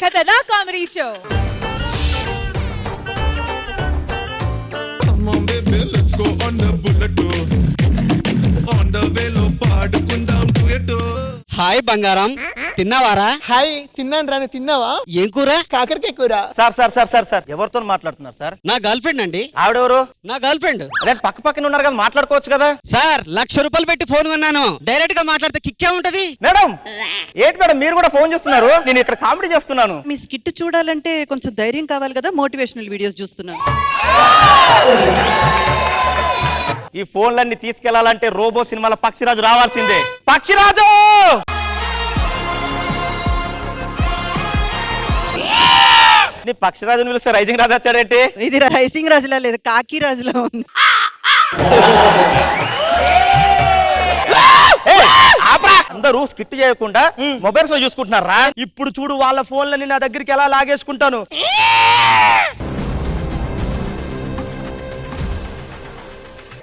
Khatarnak comedy show. Come on baby, let's go on the bullet. On the way lo పాడుకుందాం duet. Hi బంగారం, తిన్నావారా? Hi, తిన్నాను రా. తిన్నావా? ఏం కూర? కాకరకాయ కూర. Sir sir sir sir sir ఎవరితో మాట్లాడుతున్నారు సార్? నా గర్ల్ ఫ్రెండ్ అండి. ఆవిడెవరు? నా గర్ల్ ఫ్రెండ్. అదే పక్క పక్కన ఉన్నారు కదా, మాట్లాడుకోవచ్చు కదా. సార్, ₹1,00,000 పెట్టి ఫోన్ కొన్నాను. డైరెక్ట్ గా మాట్లాడితే కిక్కే ఉంటది. మేడం ఏంటి మేడం మీరు కూడా ఫోన్ చేస్తున్నారు? నేను ఇక్కడ కామెడీ చేస్తున్నాను. మీ స్కిట్ చూడాలంటే కొంచెం ధైర్యం కావాలి కదా, మోటివేషనల్ వీడియోస్ చూస్తున్నాను. ఈ ఫోన్లన్నీ తీసుకెళ్లాలంటే రోబో సినిమాల పక్షిరాజు రావాల్సిందే. పక్షిరాజు నీ పక్షిరాజుని పిలిస్తే రైజింగ్ రాజు వచ్చాడేంటి? ఇది రైసింగ్ రాజులా లేదు, కాకి రాజులా ఉంది. అందరూ స్కిట్ చేయకుండా మొబైల్స్ లో చూసుకుంటున్నారా? ఇప్పుడు చూడు వాళ్ళ ఫోన్లని నా దగ్గరికి ఎలా లాగేసుకుంటాను.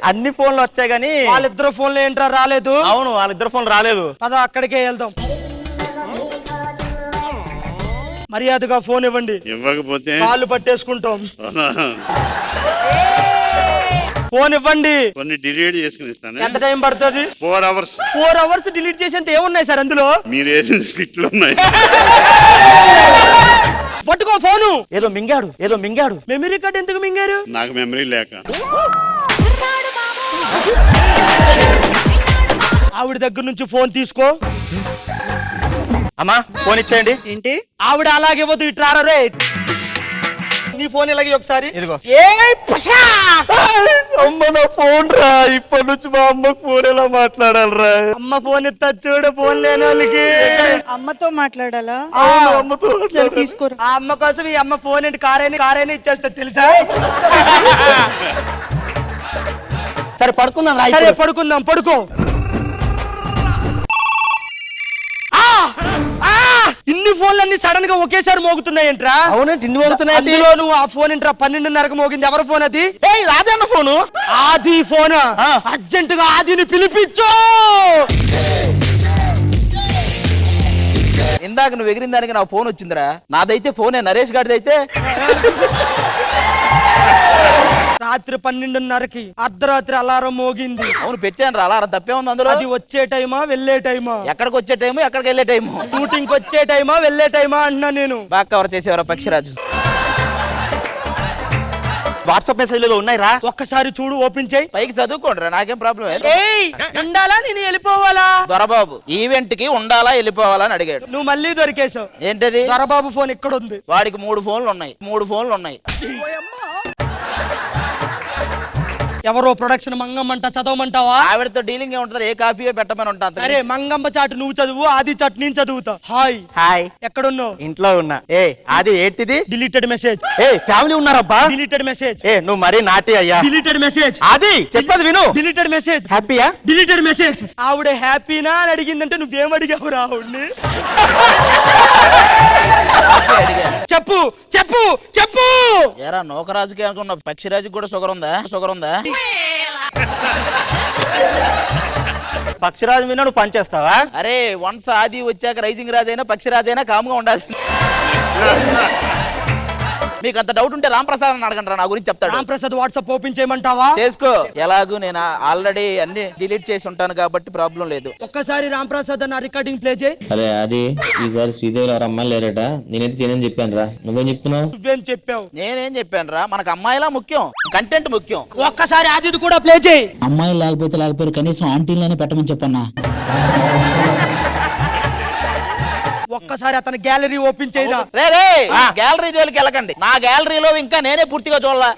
అన్ని ఫోన్లు వచ్చాయి గానీ వాళ్ళిద్దరు ఫోన్లు ఏంట్రా రాలేదు? అవును, వాళ్ళిద్దరు ఫోన్లు రాలేదు. పద అక్కడికే వెళ్దాం. మర్యాదగా ఫోన్ ఇవ్వండి, ఇవ్వకపోతే కాళ్ళు పట్టేసుకుంటాం. ఫోన్ ఇవ్వండి. కొన్ని డిలీట్ చేసుకుని ఇస్తాను. ఎంత టైం పడుతుంది? 4 hours. 4 hours డిలీట్ చేసేంత ఏమున్నాయి సార్ అందులో? మీరు వేసిన స్కిట్లు ఉన్నాయి. పట్టుకో ఫోను. ఏదో మింగాడు. మెమరీ కార్డ్ ఎందుకు మింగారు? నాకు మెమరీ లేక. ఆవిడ దగ్గర నుంచి ఫోన్ తీసుకో. అమ్మా ఫోన్ ఇచ్చేయండి. ఏంటి? ఆవిడ అలాగే వద్దు, ఇట్రారా రే. నీ ఫోన్ ఇలాగే ఒకసారి. ఇదిగో. అమ్మ నా ఫోన్ రా. ఇప్పటి నుంచి మా అమ్మకు ఫోన్ ఎలా మాట్లాడాలరా? అమ్మ ఫోన్ ఇస్తా చూడు, ఫోన్ లేని వాళ్ళకి. అమ్మతో మాట్లాడాలా? అమ్మతో సరే తీసుకోరా. ఆ అమ్మ కోసం ఈ అమ్మ ఫోన్ ఏంటి కారైనా ఇచ్చేస్తా తెలుసా? సరే పడుకుందాం. సరే పడుకుందాం, పడుకో. ఇన్ని ఫోన్లన్నీ సడన్ గా ఒకేసారి మోగుతున్నాయంట్రా? అవునంటే ఇన్ని మోగుతున్నాయి. అందులో నువ్వు ఆ ఫోన్ ఏంట్రా 12:30కు మోగింది? ఎవరి ఫోన్ అది? అదే అన్న ఫోను. ఆది ఫోన్. అర్జెంట్ గా ఆదిని పిలిపించు. ఇందాక నువ్వు ఎగిరిన దానికి నా ఫోన్ వచ్చిందిరా. నాదైతే ఫోనే, నరేష్ గారిది అయితే. రాత్రి 12:30కి అర్ధరాత్రి అలారం మోగింది. అవును పెట్టాను రా అలారం. తప్పే ఉంది అందులో? అది వచ్చే టైమా వెళ్ళే టైమా? ఎక్కడికి వచ్చే టైము, ఎక్కడికి వెళ్ళే టైము? షూటింగ్ వచ్చే టైమా వెళ్ళే టైమా అంటున్నా నేను. బాగా కవర్ చేసేవారా పక్షిరాజు? వాట్సాప్ మెసేజ్ లో ఉన్నాయి రా, ఒక్కసారి చూడు, ఓపెన్ చేయి. పైకి చదువుకోండి రా, నాకేం ప్రాబ్లం. ఉండాలా నేను వెళ్ళిపోవాలా? దొరబాబు ఈవెంట్ కి ఉండాలా వెళ్ళిపోవాలా అని అడిగాడు. నువ్వు మళ్ళీ దొరికేశావు. ఏంటది? దొరబాబు ఫోన్ ఇక్కడ ఉంది. వాడికి 3 ఫోన్లు ఉన్నాయి. ఎవరో ప్రొడక్షన్ మంగమ్మంట, చదవమంటావా? ఆవిడతో డీలింగ్ ఏ ఉంటుంది, ఏ కాఫీ పెట్టమని ఉంటాను. సరే మంగమ్మ చాటు నువ్వు చదువు, ఆది చాటు నేను చదువుతా. హాయ్. ఎక్కడున్నావు? ఇంట్లో ఉన్నా. అది ఏంటిది? Deleted message. ఫ్యామిలీ ఉన్నారబ్బా. Deleted message. నువ్వు మరీ నాటి అయ్యా. Deleted message. అది చెప్పదు విను. Deleted message. హ్యాపీయా? Deleted message. ఆవిడ హ్యాపీనా అని అడిగిందంటే నువ్వేం అడిగావు రావుడిని? చెప్పు. ఎరా నౌకరాజుకి అనుకున్న పక్షిరాజుకి కూడా షుగర్ ఉందా? పక్షిరాజు మీద నువ్వు పనిచేస్తావా? అరే వన్స్ ఆది వచ్చాక రైజింగ్ రాజు అయినా పక్షిరాజు అయినా కాముగా ఉండాల్సింది. మీకు అంత డౌట్ ఉంటే రాంప్రసాద్ అని అడగండి, నా గురించి చెప్తాడు. రాంప్రసాద్ వాట్సాప్ ఓపెన్ చేయమంటావా? చేసుకో. ఎలాగూ నేను ఆల్రెడీ అన్ని డిలీట్ చేసి ఉంటాను కాబట్టి ప్రాబ్లం లేదు. ఒక్కసారి రాంప్రసాద్ అన్న రికార్డింగ్ ప్లే చేయి. అరే అది ఈసారి శ్రీదేవి గారు అమ్మాయిలు లేరట. నేనైతే చేయనని చెప్పాను రా, నువ్వేం చెప్తున్నావు? నువ్వేం చెప్పావు? నేనేం చెప్పాను రా, మనకు అమ్మాయిలా ముఖ్యం, కంటెంట్ ముఖ్యం. ఒక్కసారి ఆదిది కూడా ప్లే చేయి. అమ్మాయిలు లేకపోతే కనీసం ఆంటీలనే పెట్టమని చెప్పన్నా. ఒక్కసారి అతని గ్యాలరీ ఓపెన్ చేయరా. గ్యాలరీ జోలికి వెళ్ళకండి. నా గ్యాలరీలో ఇంకా నేనే పూర్తిగా చూడలా.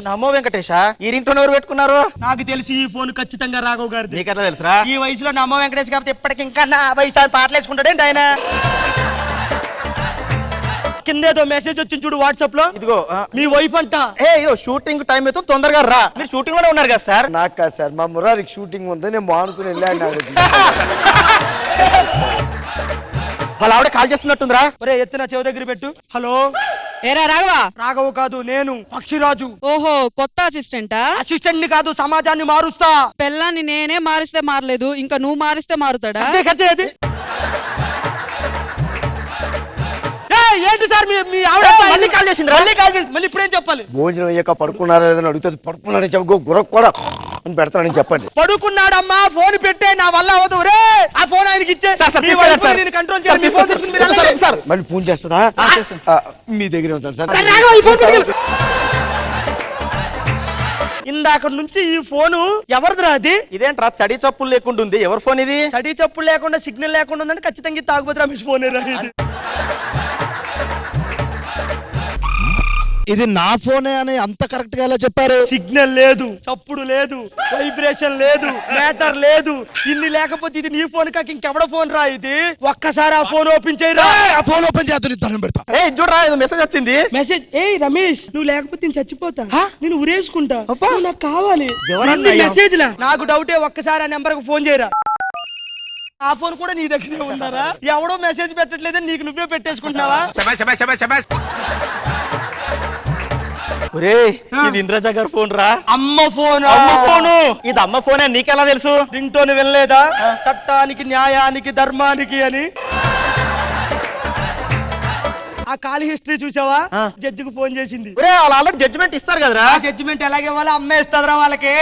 నమో వెంకటేశ, ఈ రింగ్ టోన్ ఎవరు పెట్టుకున్నారు? నాకు తెలిసి ఈ ఫోన్ ఖచ్చితంగా రాఘవ్ గారిది. నీకెట్లా తెలుసురా? ఈ వయసులో నమో వెంకటేష్ కాబట్టి ఇప్పటికి ఇంకా నా వయసు పాటలు వేసుకుంటాడేంటి ఆయన? కిందేదో మెసేజ్ వచ్చింది చూడు వాట్సాప్ లో. ఇదిగో మీ వైఫ్ అంట. షూటింగ్ టైం అయితే తొందరగా రా. మీరు షూటింగ్ లోనే ఉన్నారు కదా సార్? నాకు కాదు సార్, మా మురారికి షూటింగ్ ఉంది, నేను మానుకుని వెళ్ళాను. వాళ్ళ ఆవిడ కాల్ చేస్తున్నట్టుందిరా. ఒరే ఎత్తున చెవి దగ్గర పెట్టు. హలో. ఏరా రాఘవా? రాఘవ్ కాదు, నేను పక్షిరాజు. ఓహో, కొత్త అసిస్టెంటా? అసిస్టెంట్ ని కాదు, సమాజాన్ని మారుస్తా. పెళ్ళాన్ని నేనే మారిస్తే మారలేదు, ఇంకా నువ్వు మారిస్తే మారుతాడా? ఖర్చు ఏంటి సార్ మీ ఆవిడ మళ్ళీ కాల్ చేసిండ్రా? మళ్ళీ కాల్ చేసి మళ్ళీ ఇప్పుడేం చెప్పాలి? భోజనం అయ్యాక పడుకున్నారా లేదని అడుగుతుంది. పడుకున్నారని చెప్పు గురకు కూడా అని పెడతానని చెప్పండి. పడుకున్నాడమ్మా, ఫోన్ పెట్టే, నా వల్ల అవదు రే. ఆ ఫోన్ ఆయనకి ఇచ్చే. మీ వైఫ్ నేను కంట్రోల్ చేయాలి. మీ ఫోన్ తీసుకుని మీరు వెళ్ళండి. సార్ మళ్ళీ ఫోన్ చేస్తుందా? మీ దగ్గర ఉంటాను సార్. ఈ ఫోన్ పట్టుకెళ్ళు. ఇందాక నుంచి ఈ ఫోను ఎవరిదిరా? అది ఇదేంట్రా చడి చప్పులు లేకుండా ఉంది, ఎవరి ఫోన్ ఇది? స్టడీ చెప్పులు లేకుండా సిగ్నల్ లేకుండా ఉందంటే ఖచ్చితంగా తాగుబోతు రమేష్ ఫోన్. ఇది నా ఫోనే అని అంత కరెక్ట్ గా ఎలా చెప్పారు? సిగ్నల్ లేదు, చప్పుడు లేదు, వైబ్రేషన్ లేదు, మ్యాటర్ లేదు. ఇన్ని లేకపోతే ఇది నీ ఫోన్ కాక ఇంకెవడ ఫోన్ రా ఇది? ఒక్కసారి ఆ ఫోన్ ఓపెన్ చేయరా. ఆ ఫోన్ ఓపెన్ చేద్దాం, దండం పెడతా. చూడరా ఇది మెసేజ్ వచ్చింది. మెసేజ్. ఏయ్ రమేష్, నువ్వు లేకపోతే నేను చచ్చిపోతా, నేను ఉరేసుకుంటా, నువ్వు నాకు కావాలి. మెసేజ్ లా నాకు డౌటే. ఒక్కసారి ఆ నెంబర్ కు ఫోన్ చేయరా. ఆ ఫోన్ కూడా నీ దగ్గరే ఉన్నారా? ఎవడో మెసేజ్ పెట్టట్లేదని నీకు నువ్వే పెట్టేసుకుంటున్నావా? ఒరే ఇది ఇంద్రజ గారి ఫోన్ రా. అమ్మ ఫోన్. అమ్మ ఫోను. ఇది అమ్మ ఫోనే, నీకెలా తెలుసు? రింగ్ టోన్ వినలేదా? చట్టానికి, న్యాయానికి, ధర్మానికి అని. ఆ కాల్ హిస్టరీ చూసావా? జడ్జికి ఫోన్ చేసింది. ఒరే వాళ్ళు ఆల్రెడీ జడ్జిమెంట్ ఇస్తారు కదరా. జడ్జిమెంట్ ఎలాగే ఇవ్వాలో అమ్మే ఇస్తారా వాళ్ళకి.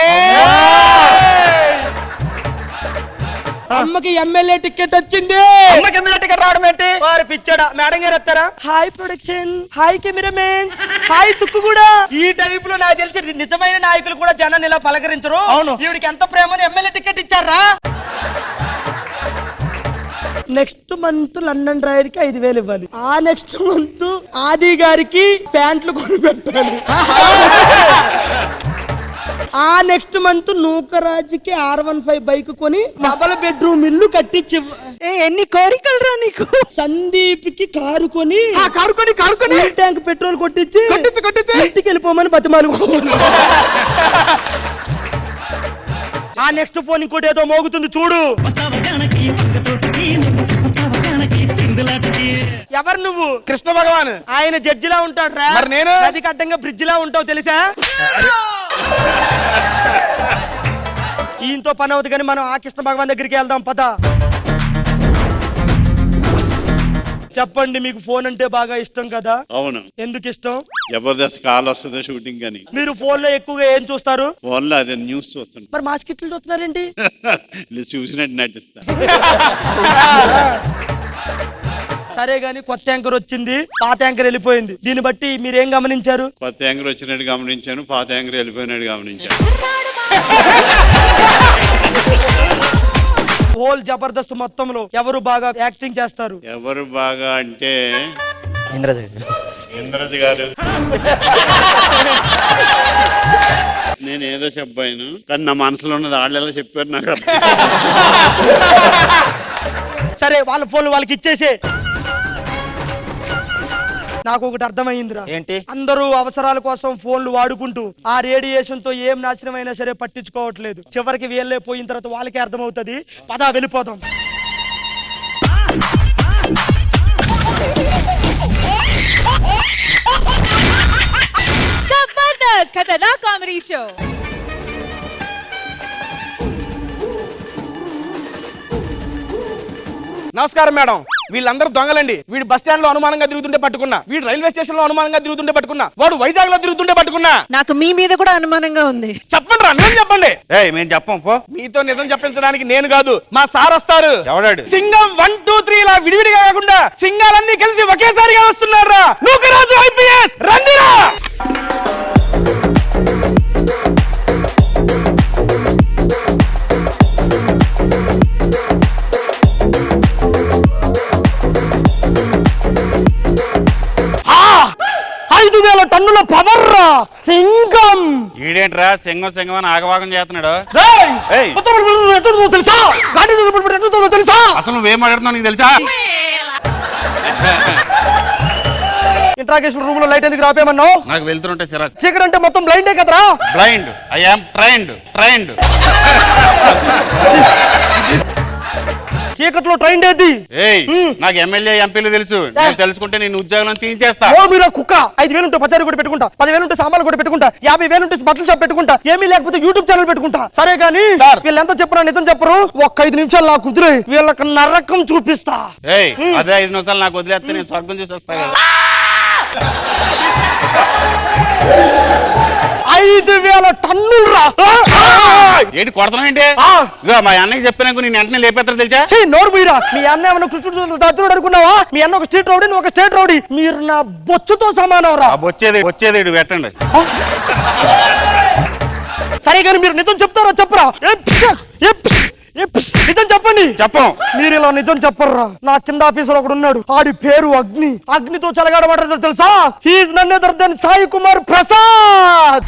అమ్మకి ఎమ్మెల్యే టికెట్ వచ్చింది. అమ్మకి ఎమ్మెల్యే టికెట్ రావడం ఏంటి? వారు పిచ్చాడా? మేడం గారు వస్తారా? Hi production, hi cameraman, hi తుక్కు కూడా. ఈ టైప్ లో నాకు తెలిసి నిజమైన నాయకులు కూడా జనాన్ని ఇలా పలకరించరు. అవును. ఈవిడికి ఎంత ప్రేమని ఎమ్మెల్యే టికెట్ ఇచ్చారా? నెక్స్ట్ మంత్ లండన్ డ్రైవర్ కి 5,000 ఇవ్వాలి. ఆ నెక్స్ట్ మంత్ ఆది గారికి ప్యాంట్లు కొని పెట్టాలి. ఆ నెక్స్ట్ మంత్ నూకరాజుకి R15 బైక్ కొని డబల్ బెడ్రూమ్ ఇల్లు కట్టించి. ఎన్ని కోరికలు రా నీకు. సందీప్ కి కారు కొని ట్యాంక్ పెట్రోల్ కొట్టించి ఇంటికి వెళ్ళిపోమని బతిమాలు. ఆ నెక్స్ట్ ఫోన్ ఇంకోటి ఏదో మోగుతుంది చూడు. ఎవరు నువ్వు? కృష్ణ భగవాన్. ఆయన జడ్జిలా ఉంటాడు రా. మరి నేను? అది కట్టంగా బ్రిడ్జ్ లా ఉంటావు తెలుసా? ఈయనతో పని అవుతుంది కానీ మనం ఆ కృష్ణ భగవాన్ దగ్గరికి వెళ్దాం పద. చెప్పండి, మీకు ఫోన్ అంటే బాగా ఇష్టం కదా? అవును. ఎందుకు ఇష్టం? జబర్దస్త్ కాల్ వస్తుంది షూటింగ్ అని. మీరు ఫోన్ లో ఎక్కువగా ఏం చూస్తారు? ఫోన్ లో అదే న్యూస్ చూస్తుంటా. మరి మా స్కిట్లు చూస్తున్నారేంటి? చూసినట్టు నటిస్తా. సరే గాని కొత్త యాంకర్ వచ్చింది, పాత యాంకర్ వెళ్ళిపోయింది. దీన్ని బట్టి మీరేం గమనించారు? కొత్త యాంకర్ వచ్చినట్టు గమనించాను, పాత యాంకర్ వెళ్ళిపోయినట్టు గమనించాను. హోల్ జబర్దస్త్ మొత్తంలో ఎవరు బాగా యాక్టింగ్ చేస్తారు? ఎవరు బాగా అంటే ఇంద్రజ ఇంద్రజ గారు. నేను ఏదో చెప్పాను కానీ నా మనసులో ఉన్నది వాళ్ళు ఎలా చెప్పారు నాకు అర్థం. సరే వాళ్ళ ఫోన్ వాళ్ళకి ఇచ్చేసే. నాకు ఒకటి అర్థమైందిరా. ఏంటి? అందరూ అవసరాల కోసం ఫోన్లు వాడుకుంటూ ఆ రేడియేషన్ తో ఏం నాశనం అయినా సరే పట్టించుకోవట్లేదు. చివరికి వీళ్ళే పోయిన తర్వాత వాళ్ళకే అర్థమవుతుంది. పదా వెళ్ళిపోదాం. जबरदस्त खतरनाक कॉमेडी शो। నమస్కారం మేడం. వీళ్ళందరూ దొంగలండి. వీడు బస్ స్టాండ్ లో అనుమానంగా తిరుగుతుంటే పట్టుకున్నా, వీడు రైల్వే స్టేషన్ లో అనుమానంగా తిరుగుతుంటే పట్టుకున్నా, వాడు వైజాగ్ లో తిరుగుతుంటే పట్టుకున్నా. నాకు మీ మీద కూడా అనుమానంగా ఉంది. చెప్పండి రా, నేను చెప్పండి. మేము చెప్పం పో. మీతో నిజం చెప్పించడానికి నేను కాదు, మా సార్ వస్తారు. ఎవడాడు? సింగం 1, 2, 3 ఇలా విడివిడిగా కాకుండా సింగాలన్నీ కలిసి ఒకేసారిగా వస్తున్నారా. నూకరాజు IPS రండిరా. టన్నుల పవర్ రా సింగం. ఈడేంట్రా సింగం సింగం అని ఆగవాగం చేస్తున్నాడు. తెలుసా? అసలు నువ్వేం మాట్లాడుతున్నావు నీకు తెలుసా? ఇంట్రాగేషన్ రూమ్ లో లైట్ ఎందుకు రాపేమన్నావు? నాకు వెళ్తుంటే సిరా. చీకటి అంటే మొత్తం బ్లైండే కదరా. బ్లైండ్. I am trained. చీకట్లో ట్రైన్ ఏది ఏయ్ నాకు ఎమ్మెల్యే ఎంపీలు తెలుసు నేను తెలుసుకుంటే నేను ఉద్యోగం తీయించేస్తా. మీరు కుక్క 5,000 ఉంటే పచారీ కూడా పెట్టుకుంటా, 10,000 ఉంటే సామాన్లు కూడా పెట్టుకుంటా, 50,000 ఉంటే బట్టల షాప్ పెట్టుకుంటా, ఏమీ లేకపోతే యూట్యూబ్ ఛానల్ పెట్టుకుంటా. సరే కానీ వీళ్ళు ఎంత చెప్పరా నిజం చెప్పరు. ఒక్క 5 నిమిషాలు నాకు కుదిరే వీళ్ళకి నరకం చూపిస్తా. ఏయ్ అదే 5 నిమిషాలు నాకు వదిలేస్తే నేను స్వర్గం చూసి వస్తా కదా. 5,000 టన్నులు రా. ఏంటి కొడతాను ఏంటి? మా అన్నకి చెప్పినాక నేను వెంటనే లేపేస్తారు తెలుసా? నోరు మీరా. మీ అన్న ఏమన్నా కృష్ణుడు దత్తుడు అనుకున్నావా? మీ అన్న ఒక స్ట్రీట్ రౌడీ, నువ్వు ఒక స్టేట్ రౌడీ. మీరు నా బొచ్చుతో సమానం రా. వచ్చేది ఇటు పెట్టండి. సరే కానీ మీరు నిజం చెప్తారా చెప్పరా? నిజం చెప్పండి. చెప్పం. మీరు ఇలా నిజం చెప్పర్రా. నా కింద ఆఫీసర్ ఒకడు ఉన్నాడు, ఆడి పేరు అగ్ని. అగ్నితో చెలగాడమంటారు తెలుసా? He's none other than Sai Kumar Prasad.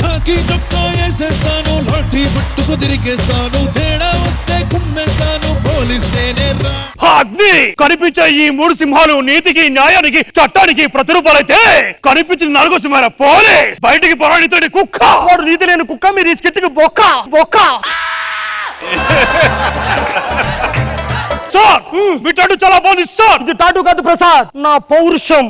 అగ్ని కనిపించే ఈ 3 సింహాలు నీతికి, న్యాయానికి, చట్టానికి ప్రతిరూపాలైతే కనిపించిన 4 సింహాల పోలీస్ బయటికి పోరాడితో కుక్క. వాడు నీతి లేని కుక్క, మీరు ఈ స్కిట్కి బొక్క బొక్క. సార్ మీ టాటూ చాలా బాగుంది సార్. ఇది టాటూ కాదు ప్రసాద్, నా పౌరుషం.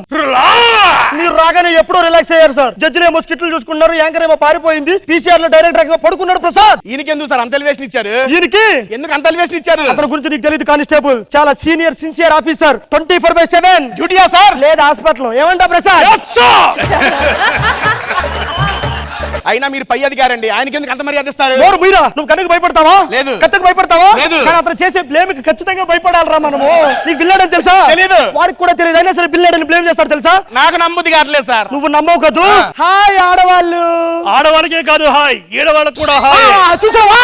మీరు రాగానే ఎప్పుడో రిలాక్స్ అయ్యారు సార్. జడ్జిలు ఏమో స్కిట్లు చూసుకున్నారు, యాంకర్ ఏమో పారిపోయింది, పీసీఆర్ లో డైరెక్టర్ పడుకున్నాడు ప్రసాద్. ఈయనకి ఎందుకు సార్ అంత ఎలివేషన్ ఇచ్చారు? ఈయనకి ఎందుకు అంత ఎలివేషన్ ఇచ్చారు? అతని గురించి నీకు తెలియదు కానిస్టేబుల్, చాలా సీనియర్ సిన్సియర్ ఆఫీసర్. 24/7 డ్యూటీయా సార్? లేదా హాస్పిటల్. ఏమంటా ప్రసాద్? అయినా మీరు పై అధికారండి, ఆయనకి ఎందుకు అంత మర్యాద ఇస్తారు? మీరా నువ్వు కనుక భయపడతావా? లేదు. కత్తకు భయపడతావా? లేదు. కానీ అతను చేసే బ్లేమ్ కి ఖచ్చితంగా భయపడాలరా మనము. నీకు బిల్లాడని తెలుసా? తెలీదు. వాడికి కూడా తెలియదు, అయినా సరే బిల్లాడని బ్లేమ్ చేస్తాడు తెలుసా? నాకు నమ్మది కావట్లేదు సార్. నువ్వు నమ్మవు కదూ. హాయ్ ఆడవాళ్ళు. ఆడవాళ్ళకే కాదు హాయ్, ఏడవాళ్ళకు కూడా హాయ్. చూసావా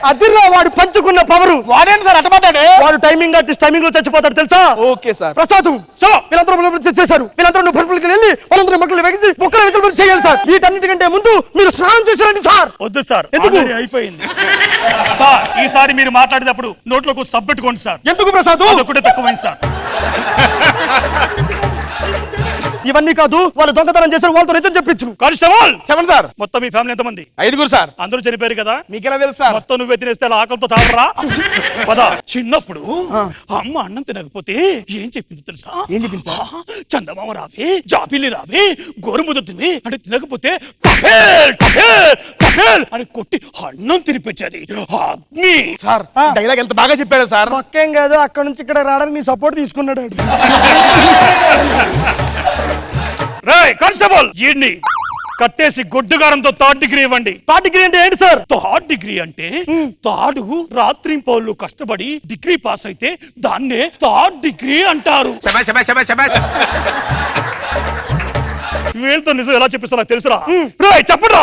అదిరా వాడు పంచుకున్న పవరు. వాడేంటి సార్ అట్టబడ్డాడు? వాడు టైమింగ్ ఆర్టిస్ట్, టైమింగ్ లో చచ్చిపోతాడు తెలుసా? Okay sir. ప్రసాద్ సో వీళ్ళందరూ చేశారు. వీళ్ళందరూ పరుపులకి వెళ్ళి వాళ్ళందరూ మొక్కలు వేసి బొక్కల విసులు చేయాలి సార్. వీటన్నిటికంటే ముందు మీరు స్నానం చేశారండి సార్. వద్దు సార్, ఎందుకు? అయిపోయింది సార్. ఈసారి మీరు మాట్లాడేటప్పుడు నోట్లోకి సబ్ పెట్టుకోండి సార్. ఎందుకు ప్రసాద్? ఒకటే తక్కువైంది సార్. ఇవన్నీ కాదు, వాళ్ళు దొంగతనం చేశారు, వాళ్ళతో నిజం చెప్పించు. కానిస్టేబుల్ చెప్పండి సార్. మొత్తం మీ ఫ్యామిలీ ఎంతమంది? 5 సార్. అందరూ చనిపోయారు కదా, మీకెలా తెలుసు సార్? మొత్తం నువ్వే తినేస్తే అలా ఆకలితో తావరా? పద. చిన్నప్పుడు అమ్మ అన్నం తినకపోతే ఏం చెప్పింది తెలుసా? ఏం చెప్పింది సార్? చందమామ రావే, జాపిల్లి రావే, గోరుముద్ద తిని అంటే తినకపోతే టపేల్ టపేల్ టపేల్ అని కొట్టి అన్నం తినిపించేది. అగ్ని సార్ డైలాగ్ ఎంత బాగా చెప్పాడు సార్. పక్కేం కాదు, అక్కడ నుంచి ఇక్కడ రావడానికి నీ సపోర్ట్ తీసుకున్నాడు. రేయ్ కానిస్టేబుల్, ఈడ్ని కట్టేసి గొడ్డుగారంతో 3rd డిగ్రీ ఇవ్వండి. 3rd డిగ్రీ అంటే ఏంటి సార్? 3rd డిగ్రీ అంటే తాడు రాత్రింపౌళ్ళు కష్టపడి డిగ్రీ పాస్ అయితే దాన్నే 3rd డిగ్రీ అంటారు. వీళ్ళతో నిజం ఎలా చెప్పిస్తా నాకు తెలుసురా. చెప్పరా?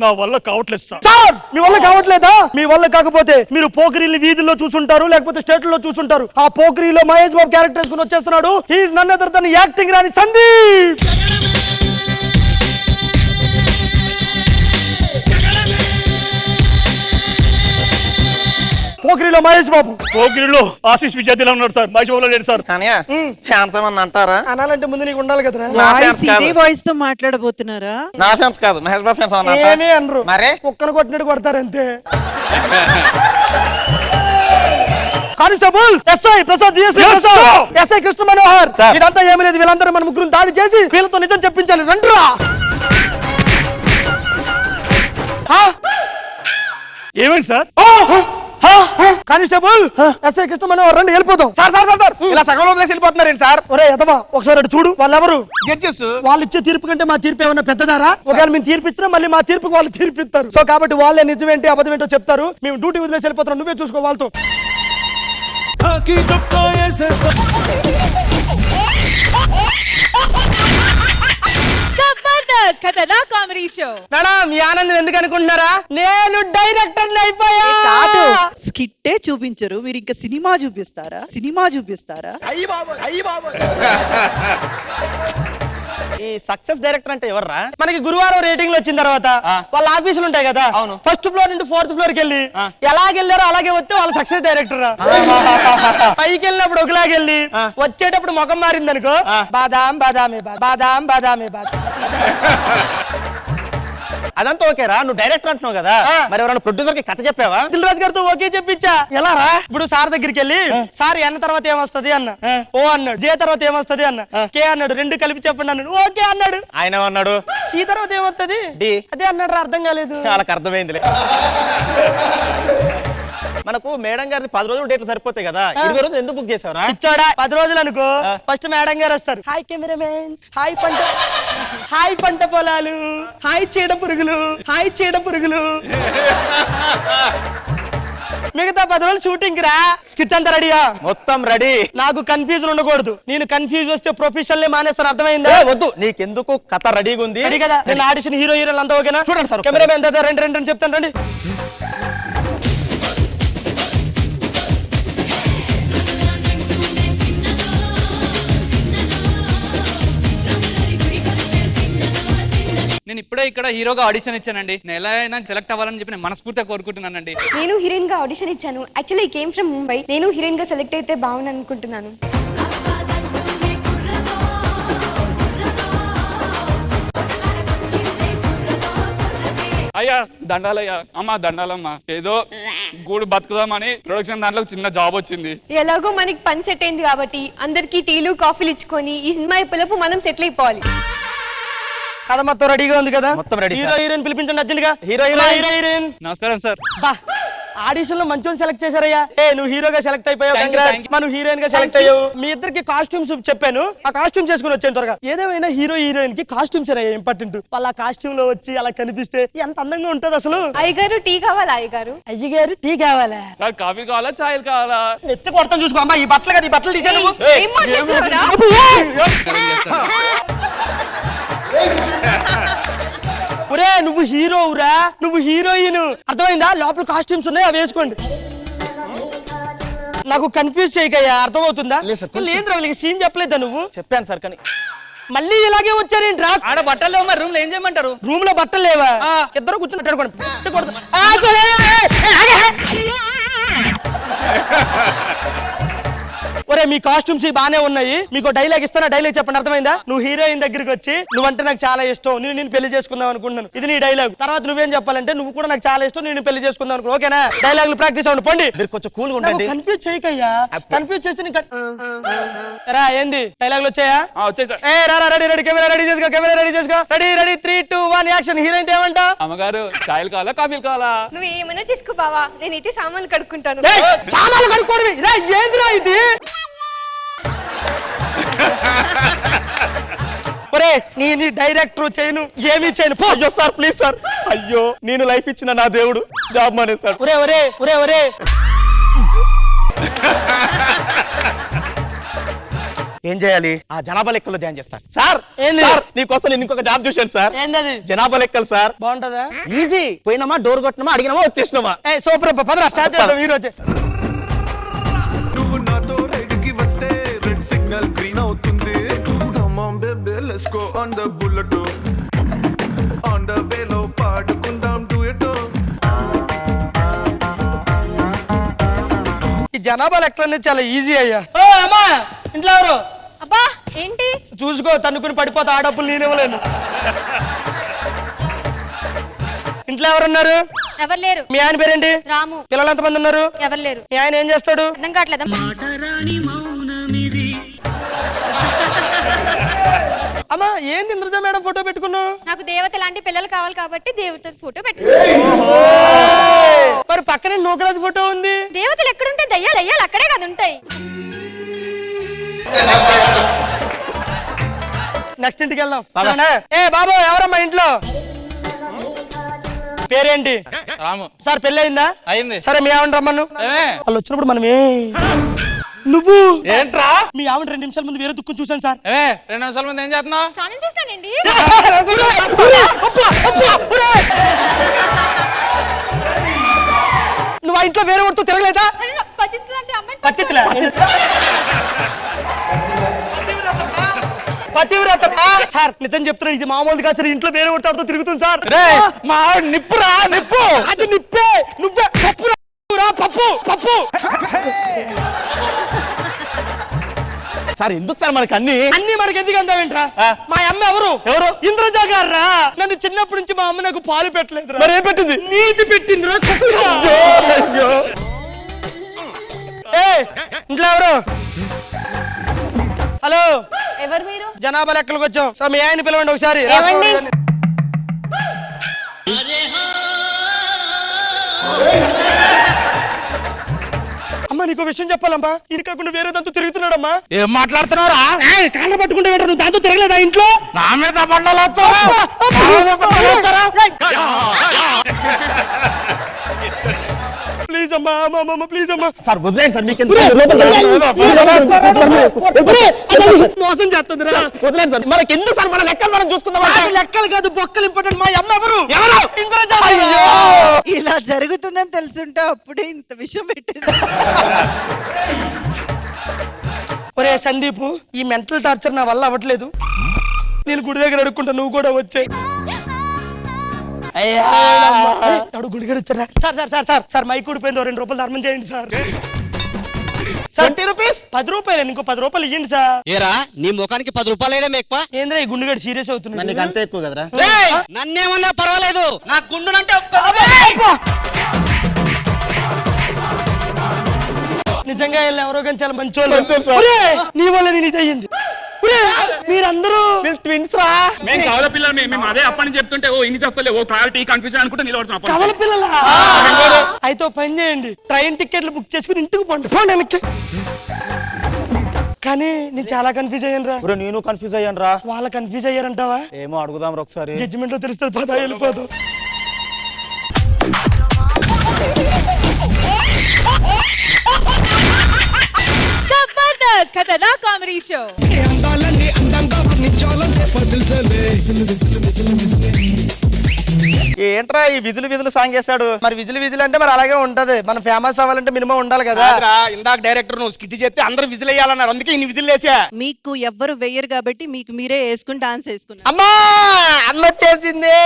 నా వల్ల కావట్లేదు సార్. మీ వల్ల కావట్లేదా? మీ వల్ల కాకపోతే మీరు పోకిరీని వీధుల్లో చూసుంటారు, లేకపోతే స్టేట్లలో చూసుంటారు. ఆ పోకిరీలో మహేష్ బాబు క్యారెక్టర్ వేసుకుని వచ్చేస్తున్నాడు. He's none other than acting రాని సందీప్. పోకిరీలో మహేష్ బాబు. పోకిరిలో ఆశీష్ విద్యార్థిలో ఉన్నాడు సార్, మహేష్ బాబులో లేడు సార్. ఫ్యాన్స్ ఏమన్నా అంటారా? అనాలంటే ముందు నీకు ఉండాలి కదరా. వాయిస్ ఇదే వాయిస్ తో మాట్లాడబోతున్నారా? నా ఫ్యాన్స్ కాదు, మహేష్ బాబు ఫ్యాన్స్. ఏమీ అనరు, మరే కుక్కను కొట్టినట్టు కొడతారు అంతే. Constable SI Prasad, SI Krishna Manohar, ఇదంతా ఏమీ లేదు. వీళ్ళందరూ మన ముగ్గురు దాడి చేసి వీళ్ళతో నిజం చెప్పించాలి. రండ్రా. ఏమైంది sir? Constable SI Krishna Manohar, రండి వెళ్ళిపోతాం. సార్ సార్ సార్ ఇలా సగంలో వదిలేసి వెళ్ళిపోతున్నారేంటి సార్? ఒరే ఎదవా, ఒకసారి అటు చూడు. వాళ్ళెవరు? జడ్జెస్. వాళ్ళు ఇచ్చే తీర్పు కంటే మా తీర్పు ఏమన్నా పెద్దదారా? ఒకవేళ మేము తీర్పిచ్చినా మళ్ళీ మా తీర్పుకి వాళ్ళు తీర్పిస్తారు. సో కాబట్టి వాళ్ళే నిజమేంటి అబద్ధం ఏంటో చెప్తారు. మేము డ్యూటీ వదిలేసి వెళ్ళిపోతాం. నువ్వే చూసుకో వాళ్ళతో. जबरदस्त खतरनाक कॉमेडी शो. మేడం, ఈ ఆనందం ఎందుకు అనుకుంటున్నారా? నేను డైరెక్టర్ అయిపోయా. కాదు, స్కిట్టే చూపించరు, మీరు ఇంకా సినిమా చూపిస్తారా? సినిమా చూపిస్తారా? ఈ సక్సెస్ డైరెక్టర్ అంటే ఎవర్రా? మనకి గురువారం రేటింగ్లు వచ్చిన తర్వాత వాళ్ళ ఆఫీసులు ఉంటాయి కదా, ఫస్ట్ ఫ్లోర్ నుండి 4th ఫ్లోర్ కి వెళ్ళి ఎలాగెళ్ళారో అలాగే వస్తే వాళ్ళ సక్సెస్ డైరెక్టర్. పైకి వెళ్ళినప్పుడు ఒకలాగెళ్ళి వచ్చేటప్పుడు ముఖం మారింది అనుకో, బాదాం బాదామే బాదాం బాదామే బాద్. అదంతా ఓకేరా, నువ్వు డైరెక్టర్ అంటున్నావు కదా, మరి ఎవరైనా ప్రొడ్యూసర్ కి కథ చెప్పావా? దిల్ రాజు గారితో ఓకే చెప్పించా. ఎలా రా? ఇప్పుడు సార్ దగ్గరికి వెళ్ళి సార్ ఎన్న తర్వాత ఏమొస్తది అన్న, ఓ అన్నాడు. జే తర్వాత ఏమొస్తది అన్న, కే అన్నాడు. రెండు కలిపి చెప్పండి అన్నాడు, ఓకే అన్నాడు. ఆయన ఏమన్నాడు? సి తర్వాత ఏమొస్తది, డి. అదే అన్నాడు రా, అర్థం కాలేదు. వాళ్ళకి అర్థమైందిలే. మనకు మేడం గారి 10 రోజులు డేట్లు సరిపోతాయి కదా, 20 రోజులు ఎందుకు బుక్ చేసావురా? ఇచ్చాడా 10 రోజులు అనుకో, ఫస్ట్ మేడం గారు వస్తారు. హాయ్ కెమెరామెన్, హాయ్ పంట పొలాలు, హాయ్ చీడ పురుగులు, హాయ్ చీడ పురుగులు. మిగతా 10 రోజులు షూటింగ్ రా. స్కిట్ అంతా రెడీయా? మొత్తం రెడీ. నాకు కన్ఫ్యూజన్ ఉండకూడదు. నేను కన్ఫ్యూజ్ వస్తే ప్రొఫెషనల్ మానేస్తాను, అర్థమైందా? వద్దు, నీకెందుకు కథ రెడీగా ఉంది. రెడీ కదా? నేను ఆడిషన్ హీరోయిన్ అంతా ఓకేనా? చూడండి సార్, కెమెరామెన్ రెండు రెండు చెప్తాను రండి. నేను ఇప్పుడే ఇక్కడ హీరోగా ఆడిషన్ ఇచ్చానండి. నేను ఎలా అయినా సెలెక్ట్ అవ్వాలని చెప్పి నేను మనస్ఫూర్తిగా కోరుకుంటున్నానండి. నేను హీరోయిన్ గా ఆడిషన్ ఇచ్చాను. Actually I came from Mumbai. నేను హీరోయిన్ గా సెలెక్ట్ అయితే బాగుంది అనుకుంటున్నాను. అయ్యా దండాలయ్యా, అమ్మా దండాలమ్మా. ఏదో గూడు బతుకుదామని ప్రొడక్షన్ దాంట్లో చిన్న జాబ్ వచ్చింది. ఎలాగో మనకి పని సెట్ అయింది కాబట్టి అందరికి టీలు కాఫీలు ఇచ్చుకొని ఈ సినిమా అయిపోయేలోపు మనం సెటిల్ అయిపోవాలి. కథ మొత్తం రెడీగా ఉంది కదా? మొత్తం రెడీ. హీరో హీరోయిన్ పిలిపించండి అర్జెంట్ గా. హీరోయిన్ నమస్కారం సార్. బా ఆడిషన్ లో మంచి సెలెక్ట్ చేశారయ్యా. నువ్వు హీరోగా సెలెక్ట్ అయిపోయావు, Thank you, thank you. మనం హీరోయిన్ గా సెలెక్ట్ అయ్యావు. మీ ఇద్దరికి కాస్ట్యూమ్స్ చెప్పాను, ఆ కాస్ట్యూమ్స్ చేసుకుని వచ్చాను త్వరగా. ఏదేమైనా హీరో హీరోయిన్ కి కాస్ట్యూమ్స్ అయ్యా ఇంపార్టెంట్. వాళ్ళ కాస్ట్యూమ్ లో వచ్చి అలా కనిపిస్తే ఎంత అందంగా ఉంటది అసలు. అయ్యగారు టీ కావాలా? అయ్యగారు అయ్యగారు టీ కావాలా? సార్ కాఫీ కావాలా, ఛాయలు కావాలా? ఎత్తి కొడతాను చూసుకో. అమ్మా ఈ బట్టలు కదా, ఈ బట్టలు తీసాను. ఏం మాట్లాడుతున్నావురా? ఒరే నువ్వు హీరోవురా, నువ్వు హీరోయిన్, అర్థమైందా? లోపల కాస్ట్యూమ్స్ ఉన్నాయి, అవి వేసుకోండి. నాకు కన్ఫ్యూజ్ చేయకయ్యా, అర్థమవుతుందా? లేదురా, వీళ్ళకి సీన్ చెప్పలేదా నువ్వు? చెప్పాను సార్, కానీ మళ్ళీ ఇలాగే వచ్చారేంట్రా? ఆడ బట్టలు లేవు, మరి రూమ్ లో ఏం చేయమంటారు? రూమ్ లో బట్టలు లేవా? ఇద్దరు కూర్చొని మాట్లాడుకోండి. ఒరే మీ కాస్ట్యూమ్స్ బానే ఉన్నాయి, మీకు డైలాగ్ ఇస్తాను, డైలాగ్ చెప్పండి, అర్థమైందా? నువ్వు హీరోయిన్ దగ్గరికి వచ్చి నువ్వంటే నాకు చాలా ఇష్టం, నేను పెళ్లి చేసుకుందాం అనుకుంటున్నాను, ఇది నీ డైలాగ్. తర్వాత నువ్వేం చెప్పాలంటే నువ్వు కూడా నాకు చాలా ఇష్టం, నేను పెళ్లి చేసుకుందాం అనుకో. ఓకేనా? డైలాగులు ప్రాక్టీస్ అవ్వండి, పోండి. మీరు కొంచెం కూల్గా ఉండండి. కన్ఫ్యూజ్ చేయకయ్యా, కన్ఫ్యూజ్ చేస్తే రా. ఏంది డైలాగులు వచ్చాయా? వచ్చాయి సార్. ఏ రా రెడీ రెడీ, కెమెరా రెడీ చేసుకో, కెమెరా రెడీ చేసుకో. Ready ready 3, 2, 1 action. హీరోయిన్ ఏమంటా? అమ్మగారు ఛాయలు కావాలా, కాఫీలు కావాలా? నువ్వు ఏమైనా చేసుకో బావా, నేనైతే సామాన్లు కడుక్కుంటాను. సామాన్లు కడుక్కోవడమే ఏందిరా ఇది? ఒరే నీ డైరెక్టర్ చేయను, ఏమీ చేయను. అయ్యో సార్, ప్లీజ్ సార్. అయ్యో, నేను లైఫ్ ఇచ్చిన నా దేవుడు జాబ్ మానేశాడు. ఒరే ఒరే ఒరే ఒరే ఏం చేయాలి? ఆ జనాభా లెక్కలో జాయిన్ చేస్తాను సార్. ఏంది? సార్, నీకోసం నేను ఇంకొక జాబ్ చూశాను సార్. ఏంటది? జనాభా లెక్కలు సార్. బాగుంటదా? ఈజీ. పోయినామా, డోర్ కొట్టినామా, అడిగినామా, వచ్చేసినామా. సూపర్. పదరా స్టార్ట్ చేద్దాం ఈ రోజే. నువ్వు నాతో రైడ్కి వస్తే రెడ్ సిగ్నల్ గ్రీన్ అవుతుంది. Come on baby, let's go on the bullet. On the way లో పాడుకుందాం duet. ఈ జనాభా లెక్కలన్నీ చాలా ఈజీ అయ్యా. ఓ అమ్మా, ఇంట్లో ఎవరు? అబ్బా ఏంటి? చూసుకో, తన్నుకుని పడిపోతా, ఆ డబ్బులు నేనివ్వలేను. ఇంట్లో ఎవరున్నారు? ఎవరు లేరు. మీ ఆయన పేరేంటి? రాము. పిల్లలు ఎంతమంది ఉన్నారు? ఎవరు లేరు. మీ ఆయన ఏం చేస్తాడు? అర్థం కావట్లేదా? అమ్మా ఏంది ఇంద్రజ మేడం ఫోటో పెట్టుకున్నావు? నాకు దేవత లాంటి పిల్లలు కావాలి కాబట్టి దేవత ఫోటో పెట్టు. మరి పక్కనే నూకరాజు ఫోటో ఉంది. దేవతలు ఎక్కడుంటే దయ్యాలు అయ్యాలు అక్కడే కదా ఉంటాయి. నెక్స్ట్ ఇంటికి వెళ్దాం. ఏ బాబు, ఎవరమ్మా ఇంట్లో? పేరేంటి? రాము. సార్ పెళ్లి అయిందా? అయింది. సరే మీ ఆవిడ రమ్మను. వాళ్ళు వచ్చినప్పుడు మనం నువ్వు ఏంట్రా? మీ ఆవిడ 2 నిమిషాల ముందు వేరే దుఃఖం చూసాను సార్. 2 నిమిషాల ముందు ఏం చేస్తున్నావు? స్నానం చేస్తానండి. నువ్వు ఆ ఇంట్లో వేరే వాడితో తిరగలేదా? పతితులు అంటే అమ్మాయి పతితులా? పతివ్రత సార్, నిజం చెప్తున్నా, ఇది మామూలుగా సార్, ఇంట్లో వేరే వాడితో తిరుగుతుంది సార్. మా ఆవిడ నిప్పురా, నిప్పు. అది నిప్పే, నువ్వే పప్పు. సార్ ఎందుకు సార్ మనకి అన్ని మనకి ఎందుకు అందావేంట్రా? మా అమ్మ ఎవరు ఇంద్రజ గారా. నన్ను చిన్నప్పటి నుంచి మా అమ్మ నాకు పాలు పెట్టలేదు. మరి ఏం పెట్టింది? నీతి పెట్టిందిరా. ఇంట్లో ఎవరు? హలో, ఎవరు మీరు? జనాభా లెక్కలకు వచ్చాం. సో మీ ఆయన పిలవండి ఒకసారి. అమ్మా నీకు విషయం చెప్పాలమ్మా, ఇది కాకుండా వేరే దాంతో తిరుగుతున్నాడమ్మా. ఏం మాట్లాడుతున్నారా? కాళ్ళ పట్టుకుంటే నువ్వు దాంతో తిరగలేదా ఇంట్లో? నా మీద ప్లీజ్ అమ్మా, ప్లీజ్ అమ్మా. సార్ వదిలేండి సార్, మీకు మోసం చేస్తుందిరా. వదిలేండి సార్. మనకి ఎందుకు సార్? మన లెక్కలు మనం చూసుకుందాం. లెక్కలు కాదు, బొక్కలు ఇంపార్టెంట్. మా అమ్మ ఎవరు? ఇంద్రజ. ఇలా జరుగుతుందని తెలుసుంటే అప్పుడే ఇంత విషయం పెట్టేది. ఒరే సందీప్, ఈ మెంటల్ టార్చర్ నా వల్ల అవ్వట్లేదు. నేను గుడి దగ్గర అడుక్కుంటా, నువ్వు కూడా వచ్చాయి. గుడి దగ్గర వచ్చారా? సార్ మైక్ ఊడిపోయింది, 2 రూపాయలు ధర్మం చేయండి సార్. 20 రూపీస్? 10 రూపాయలు, ఇంకో 10 రూపాయలు ఇవ్వండి సార్. ఏరా నీ ముఖానికి 10 రూపాయలు వేయడం ఎక్కువ? ఏంద్రా ఈ గుండుగడు సీరియస్ అవుతున్నాడు? నీకు అంతే ఎక్కువ కదరా. నన్నేమన్నా పర్వాలేదు, నా గుండునంటే నిజంగా ఎవరో కానీ చాలా మంచోళ్ళు. నీ వల్ల నేను ఇది అయ్యింది. మీరందరూ ట్విన్స్ రా. మేము కవల పిల్లలు, మేము అదే అప్పని చెప్తుంటే ఓ ఇన్ని తెస్తలే, ఓ క్లారిటీ కన్ఫ్యూజన్ అనుకుంటే నిలబడుతున్నాం. కవల పిల్లల అయితే పని చేయండి, ట్రైన్ టికెట్లు బుక్ చేసుకుని ఇంటికి పోండి వెనక్కి. కానీ నేను చాలా కన్ఫ్యూజ్ అయ్యాను రా. నేను కన్ఫ్యూజ్ అయ్యాను రా. వాళ్ళ కన్ఫ్యూజ్ అయ్యారంటావా? ఏమో అడుగుదాం రా ఒకసారి. జడ్జిమెంట్ లో తెలుస్తుంది. పదా వెళ్ళిపోదు. ఖతర్నాక్ కామెడీ షో. ఏంట్రా ఈ విజులు సాంగ్ చేశాడు? మరి విజిల్ అంటే మరి అలాగే ఉంటది. మనం ఫేమస్ అవ్వాలంటే మినిమం ఉండాలి కదా. ఇందాక డైరెక్టర్ నువ్వు స్కిట్ చేస్తే అందరూ విజిల్ వేయాలన్నారు, అందుకే ఇన్ని విజిల్ వేసా. మీకు ఎవ్వరు వేయరు కాబట్టి మీకు మీరే వేసుకుని డాన్స్ వేసుకున్నారు. అమ్మా అమ్మ వచ్చేసింది.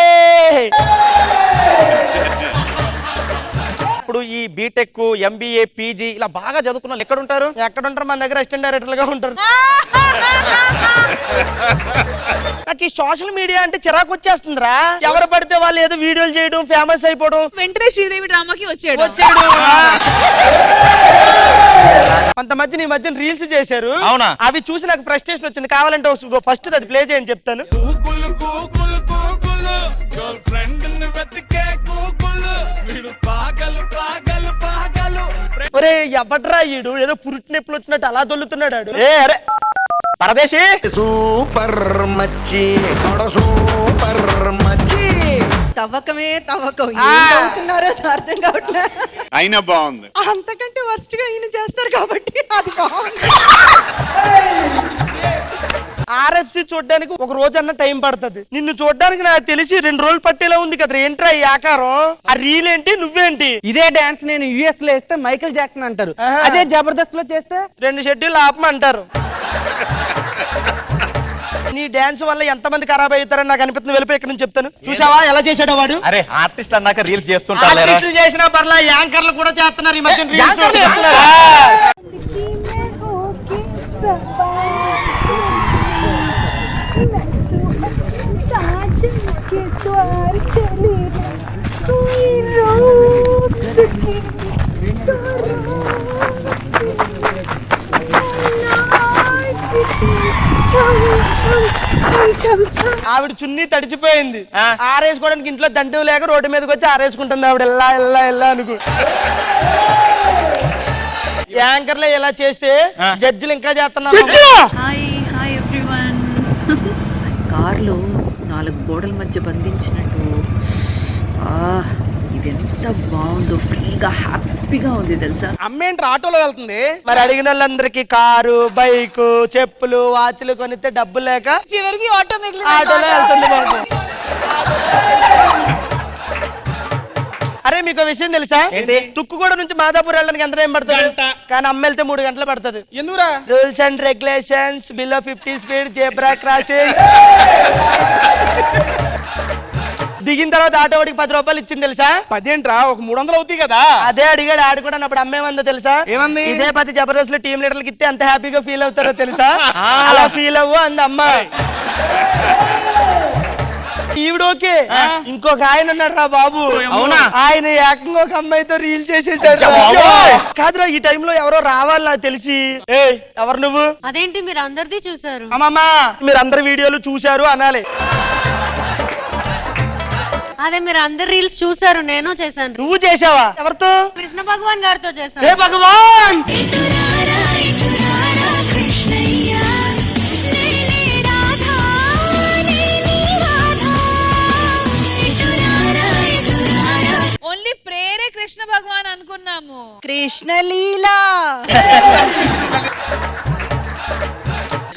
ఇప్పుడు ఈ బీటెక్, ఎంబీఏ, పీజీ ఇలా బాగా చదువుకున్న వాళ్ళు ఎక్కడ ఉంటారు? మన దగ్గర అసిస్టెంట్ డైరెక్టర్ గా ఉంటారు. నాకు ఈ సోషల్ మీడియా అంటే చిరాకు వచ్చేస్తుందిరా. ఎవరు పడితే వాళ్ళు ఏదో వీడియోలు చేయడం, ఫేమస్ అయిపోవడం. వెంటనే శ్రీదేవి డ్రామాకి వచ్చాడు. కొంతమంది ఈ మధ్యన రీల్స్ చేశారు. అవునా? అవి చూసి నాకు ఫ్రస్ట్రేషన్ వచ్చింది. కావాలంటే ఫస్ట్ అది ప్లే చేయండి చెప్తాను. ఒరే ఎవడ్రా ఈడు, ఏదో పురుటి నొప్పులు వచ్చినట్టు అలా దొల్లుతున్నాడు. అరే పరదేశి. సూపర్ మచ్చి, సూపర్ మచ్చి. తవ్వకమే తవ్వకం. ఏం తవ్వుతున్నారో అర్థం కావట్లే. అయినా బాగుంది. అంతకంటే వర్స్ట్ గా ఈయన చేస్తారు కాబట్టి అది బాగుంది. RFC చూడడానికి ఒక రోజన్నా టైం పడుతుంది. నిన్ను చూడడానికి నాకు తెలిసి 2 రోజులు పట్టేలా ఉంది కదా. ఏంట్రా ఈ ఆకారం? ఆ రీల్ ఏంటి, నువ్వేంటి? ఇదే డాన్స్ నేను US లో వేస్తే మైకేల్ జాక్సన్ అంటారు, అదే జబర్దస్త్ లో చేస్తే 2 షెడ్యూల్ ఆపమంటారు. నీ డాన్స్ వల్ల ఎంతమంది ఖరాబ్ అవుతారని నాకు అనిపిస్తుంది. వెళ్ళిపోయి ఇక్కడ నుంచి చెప్తాను. చూసావా ఎలా చేశాడో వాడు? అరే ఆర్టిస్ట్ అన్నాక రీల్స్ చేస్తుంటారు. ఆర్టిస్టులు చేసినా పర్లా, యాంకర్లు కూడా చేస్తున్నారు ఈ మధ్య రీల్స్. ఆవిడ చున్నీ తడిచిపోయింది. ఆరేసుకోవడానికి ఇంట్లో దండం లేక రోడ్డు మీదకి వచ్చి ఆరేసుకుంటుంది ఆవిడ. ఎల్లా అనుకో. యాంకర్లే ఇలా చేస్తే జడ్జిలు ఇంకా చేస్తున్నారు. Hi everyone. కార్లో 4 గోడల మధ్య బంధించినట్టు ఇది ఎంత బాగుందో, ఫ్రీగా హ్యాపీగా ఉంది తెలుసా. అమ్మేంటి ఆటోలో వెళ్తుంది? మరి అడిగిన వాళ్ళందరికి కారు, బైక్, చెప్పులు, వాచ్లు కొనిస్తే డబ్బులు లేక చివరికి ఆటో మిగిలిన ఆటోలో వెళ్తుంది బాబు. అరే మీకు విషయం తెలుసా? ఏంటి? తుక్కుగూడ నుంచి మాదాపూర్ వెళ్ళడానికి ఎంత టైం పడుతుంది? కానీ అమ్మ వెళ్తే 3 గంటలు పడుతుంది. ఎందుకురా? Rules and regulations, below 50 speed, zebra crossing. దిగిన తర్వాత ఆటో వాడికి 10 రూపాయలు ఇచ్చింది తెలుసా? 10 ఏంట్రా, ఒక 300 అవుతాయి కదా. అదే అడిగాడు ఆడు కూడా. అప్పుడు అమ్మేమందో తెలుసా? ఏమంది? ఇదే 10 జబర్దస్త్ లో టీం లీడర్లకి ఇస్తే ఎంత హ్యాపీగా ఫీల్ అవుతారో తెలుసా? అలా ఫీల్ అవ్వు అంది అమ్మ. ఈవిడోకే. ఇంకొక ఆయన ఉన్నాడు రా బాబు. అవునా? ఆయన ఏకంగా ఒక అమ్మాయితో రీల్ చేసేసాడు. కాదురా, ఈ టైంలో ఎవరో రావాలి నాకు తెలిసి. ఏ ఎవరు నువ్వు? అదేంటి మీరు అందరిది చూసారు? అమ్మమ్మా మీరు అందరి వీడియోలు చూశారు అనాలి. అదే మీరు అందరు రీల్స్ చూసారు, నేను చేశాను. నువ్వు చేసావా? ఎవరితో? కృష్ణ భగవాన్ గారితో చేశాను. ఏ భగవాన్, ఓన్లీ ప్రేరే కృష్ణ భగవాన్ అనుకున్నాము. కృష్ణ లీలా.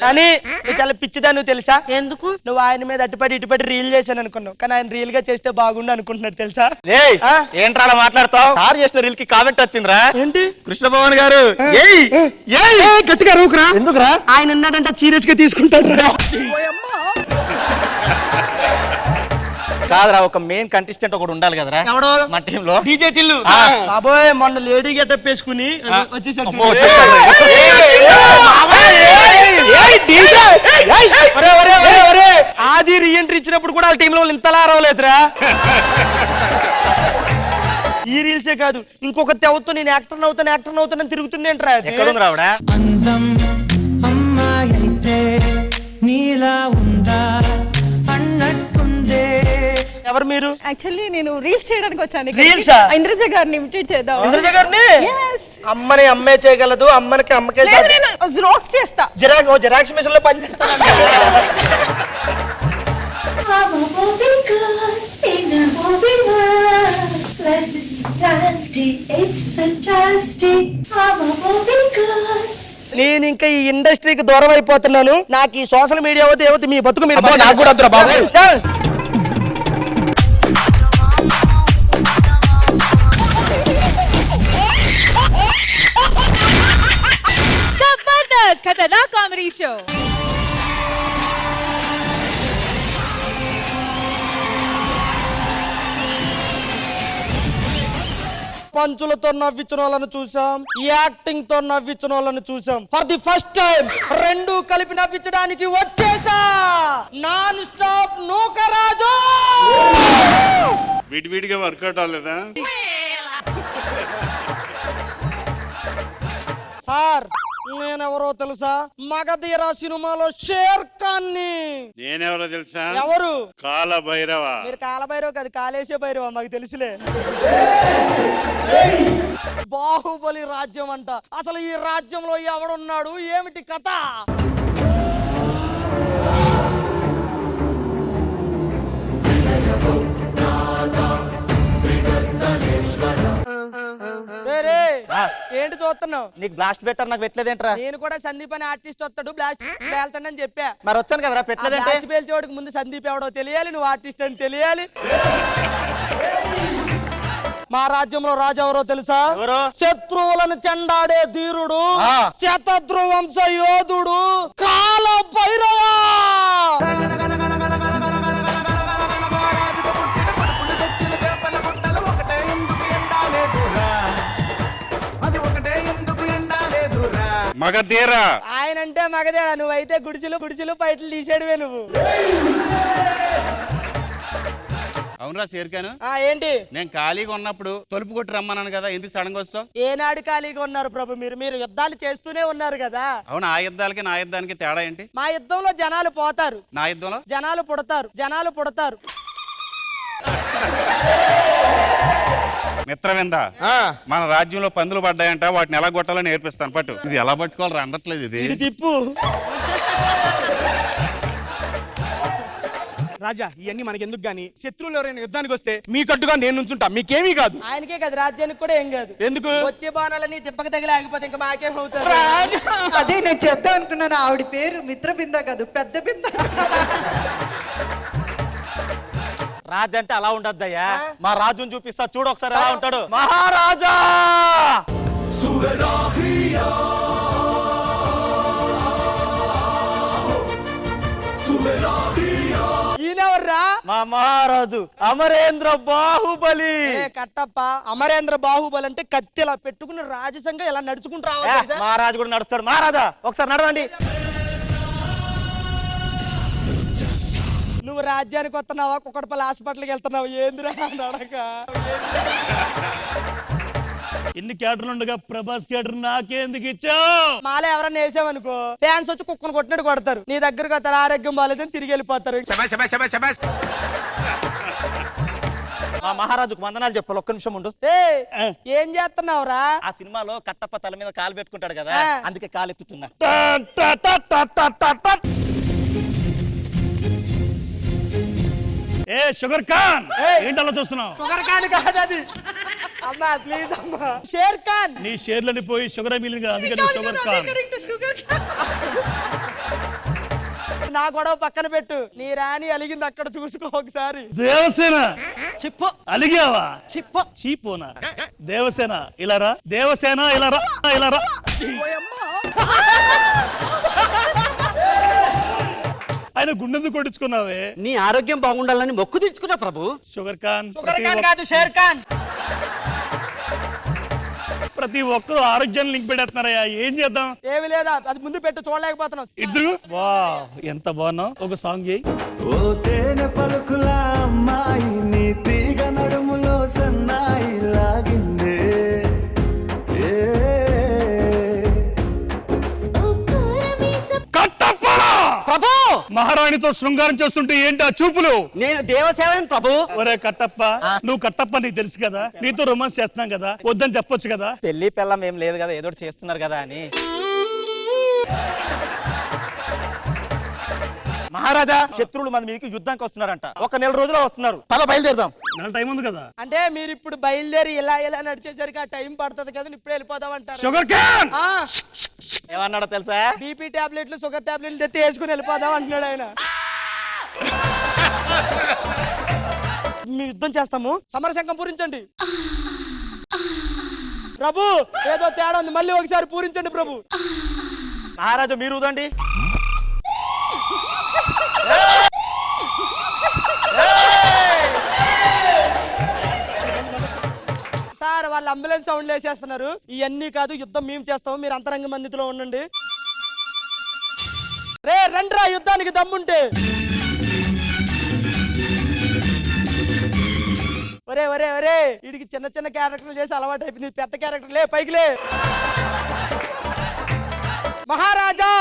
కానీ నువ్వు చాలా పిచ్చిదా నువ్వు తెలుసా? ఎందుకు? నువ్వు ఆయన మీద ఇటుపడి రీల్ చేశాను అనుకున్నావు, కానీ ఆయన రీల్ గా చేస్తే బాగుండు అనుకుంటున్నాడు తెలుసా? ఏంట్రా అలా మాట్లాడతావు? సార్ చేసిన రీల్ కి కామెంట్ వచ్చిందిరా. ఏంటి? కృష్ణ భవన్ గారు గట్టిగా రూకురా. ఎందుకురా? ఆయన ఉన్నాడంటే సీరియస్ గా తీసుకుంటాడు. కాదురా, ఒక మెయిన్ కంటెస్టెంట్ ఒకడు ఉండాలి కదరా ఎవడో? మా టీమ్ లో. డీజే టిల్లు. బాబోయ్ మొన్న లేడీ గెటప్ వేసుకుని వచ్చేసాడు. ఆది రీఎంట్రీ ఇచ్చినప్పుడు కూడా వాళ్ళ టీంలో వాళ్ళు ఇంతలా అరవలేదురా. ఈ రీల్సే కాదు, ఇంకొక తెవతో నేను యాక్టర్ అవుతానని తిరుగుతుంది ఏంట్రా? ఎక్కడుంది రావడా? అందం అమ్మాయి అయితే నీలా ఉందా అన్నట్టుందే. ఎవరు మీరు? యాక్చువల్లీ నేను రీల్స్ చేయడానికి వచ్చాను. రీల్సా? ఇంద్రజ గారిని ఇమిటేట్ చేద్దాం. ఇంద్రజ గారిని? అమ్మని అమ్మే చేయగలదు, అమ్మకి అమ్మకే జిరాక్స్ చేస్తా. జిరాక్స్ మిషన్ లో పని చేస్తాను. నేను ఇంకా ఈ ఇండస్ట్రీకి దూరం అయిపోతున్నాను. నాకు ఈ సోషల్ మీడియా వద్దు, ఏవద్దు, మీ బతుకు మీరు. నాకు కూడా వద్దురా బాబు. జబర్దస్త్ ఖతర్నాక్ కామెడీ షో. పంచులతో నవ్వించిన వాళ్ళని చూసాం, యాక్టింగ్ తో నవ్వించిన వాళ్ళని చూసాం. ఫర్ ది ఫస్ట్ టైం రెండు కలిపి నవ్వించడానికి వచ్చేసా నాన్ స్టాప్ నూకరాజు. విడివిడిగా వర్కౌట్ అవ్వలేదా? సార్ నేనెవరో తెలుసా? మగధీర సినిమాలో షేర్ ఖాన్ ని. నేనెవరో తెలుసా? ఎవరు? కాల భైరవ. మీరు కాలభైరవ కాదు, కాలేసే భైరవ, మాకు తెలుసులే. బాహుబలి రాజ్యం అంట. అసలు ఈ రాజ్యంలో ఎవడున్నాడు, ఏమిటి కథ? ఏంటి చూస్తున్నావు? నీకు బ్లాస్ట్ బెటర్ నాకు పెట్టలేదేంట్రా? నేను కూడా సందీప్ అనే ఆర్టిస్ట్ వస్తాడు బ్లాస్ట్ పేల్చండి అని చెప్పా. మరి వచ్చాను కదరా, పెట్టలేదంటే? పేల్చేవాడికి ముందు సందీప్ ఎవడో తెలియాలి, నువ్వు ఆర్టిస్ట్ అని తెలియాలి. మా రాజ్యంలో రాజు ఎవరో తెలుసా? శత్రువులను చెండాడే ధీరుడు, శతద్రు వంశ యోధుడు, కాల భైరవ. మగధీర. ఆయన అంటే మగధీర, నువ్వైతే గుడిసెలు పైట్లు తీసేడువే నువ్వు. అవునరా షేర్ఖాను, ఏంటి? నేను ఖాళీగా ఉన్నప్పుడు తలుపు కొట్టి రమ్మన్నాను కదా, ఎందుకు సడన్ గా వస్తావు? ఏనాడు ఖాళీగా ఉన్నారు ప్రభు? మీరు యుద్ధాలు చేస్తూనే ఉన్నారు కదా. అవును, ఆ యుద్ధాలకి నా యుద్ధానికి తేడా ఏంటి? మా యుద్ధంలో జనాలు పోతారు, నా యుద్ధంలో జనాలు పుడతారు. మిత్రవింద, మన రాజ్యంలో పందులు పడ్డాయంట, వాటిని ఎలా కొట్టాలో నేర్పిస్తాను పట్టు. ఇది ఎలా పట్టుకోవాలి అందట్లేదు. ఇది తిప్పు. రాజా, ఇవన్నీ మనకి ఎందుకు గానీ, శత్రువులు ఎవరైనా యుద్ధానికి వస్తే మీ కట్టుగా నేను నుంచుంటా, మీకేమీ కాదు. ఆయనకే కాదు, రాజ్యానికి కూడా ఏం కాదు. ఎందుకు? వచ్చే బాణాలన్నీ తిప్పక తగిలి ఆగిపోతే ఇంకా మాకేం అవుతారు? అదే నేను చెప్తా అనుకున్నాను. ఆవిడ పేరు మిత్రబింద కాదు, పెద్ద బింద. రాజు అంటే అలా ఉండద్దయ్యా. మా రాజుని చూపిస్తా చూడు ఒకసారి ఎలా ఉంటాడు. మహారాజా ఈయనెవర్రా? మా మహారాజు అమరేంద్ర బాహుబలి. కట్టప్ప అమరేంద్ర బాహుబలి అంటే కత్తి ఇలా పెట్టుకుని రాజసంగా ఇలా నడుచుకుంటూ రావాలి. మహారాజు కూడా నడుస్తాడు. మహారాజా ఒకసారి నడవండి. నువ్వు రాజ్యానికి వస్తున్నావా కుక్కడపల్లి హాస్పిటల్కి వెళ్తున్నావా? ఏందిరా నడక. ఎన్ని క్యాటర్లు ఉండగా ప్రభాస్ క్యాటర్ నాకెందుకు ఇచ్చావు? మాల ఎవరన్నా వేసావనుకో ఫ్యాన్స్ వచ్చి కుక్కను కొట్టినట్టు కొడతారు. నీ దగ్గరకు వస్తారు, ఆరోగ్యం బాగాలేదని తిరిగి వెళ్ళిపోతారు. మా మహారాజుకు వందనాలు చెప్పాలి. ఒక్క నిమిషం ఉండు. ఏం చేస్తున్నావురా? ఆ సినిమాలో కట్టప్ప తల మీద కాలు పెట్టుకుంటాడు కదా, అందుకే కాలు ఎత్తుతున్నా. ఏ షుగర్ ఖాన్, ఏంటలా చూస్తున్నావు? షుగర్ ఖాన్ కాదు అది. అమ్మా ప్లీజ్ అమ్మా. షేర్ ఖాన్. నీ షేర్లని పోయి షుగర్ మిగిలింది కదా, అందుకే షుగర్ ఖాన్. నా గొడవ పక్కన పెట్టు. నీ రాణి అలిగింది అక్కడ చూసుకో ఒకసారి. దేవసేన చిప్పు అలిగావా? చిప్పు చీపోనా? దేవసేన ఇలా రా. దేవసేన ఇలా రా. ఇలా రా. ఆయన గుండెందుకు కొట్టించుకున్నావే? నీ ఆరోగ్యం బాగుండాలని మొక్కు తీర్చుకున్నా ప్రభు. షుగర్ ఖాన్. షుగర్ ఖాన్ కాదు, షేర్ ఖాన్. ప్రతి ఒక్కరు ఆరోగ్యాన్ని లింక్ పెట్టేస్తున్నారయ్యా, ఏం చేద్దాం? ఏమి లేదా, అది ముందు పెట్టు, చూడలేకపోతున్నావు. ఇద్దరు వా ఎంత బాగున్నావు. ఒక సాంగ్ చేయి. ఓ తేనె పలుకుల అమ్మాయి నీ తీగ నడుములో సన్నాయి లాగిందే. ప్రభు మహారాణితో శృంగారం చేస్తుంటే ఏంటి ఆ చూపులు? నేను దేవసేవని ప్రభు. ఒరే కట్టప్ప, నువ్వు కట్టప్ప నీకు తెలుసు కదా, నీతో రొమాన్స్ చేస్తున్నాం కదా, వద్దని చెప్పొచ్చు కదా. పెళ్లి పిల్లం ఏం లేదు కదా, ఏదో చేస్తున్నారు కదా అని. మహారాజా, శత్రువులు మన మీదకి యుద్ధానికి వస్తున్నారంట. ఒక నెల రోజుల్లో వస్తున్నారు. పద బయలుదేరుదాం. నెల టైం ఉంది కదా. అంటే మీరు ఇప్పుడు బయలుదేరి ఇలా ఇలా నడిచేసరికి ఆ టైం పడుతుంది కదా, ఇప్పుడు వెళ్ళిపోదాం అంటారు. షుగర్ ఖాన్ ఏమన్నాడో తెలుసా? బీపీ టాబ్లెట్లు, షుగర్ టాబ్లెట్లు తెచ్చి వేసుకుని వెళ్ళిపోదాం అంటున్నాడు ఆయన. మేము యుద్ధం చేస్తాము, సమరశంఖం పూరించండి. ప్రభు ఏదో తేడా ఉంది, మళ్ళీ ఒకసారి పూరించండి ప్రభు. మహారాజా మీరు ఊదండి. సార్ వాళ్ళు అంబులెన్స్ సౌండ్ వేసేస్తున్నారు. ఇవన్నీ కాదు, యుద్ధం మేము చేస్తాము, మీరు అంతరంగ మందిలో ఉండండి. రే రండ్రా, యుద్ధానికి దమ్ముంటే. ఒరే ఒరే ఒరే, వీడికి చిన్న చిన్న క్యారెక్టర్లు చేసి అలవాటు అయిపోయింది. పెద్ద క్యారెక్టర్ లే, పైకి లే. మహారాజా,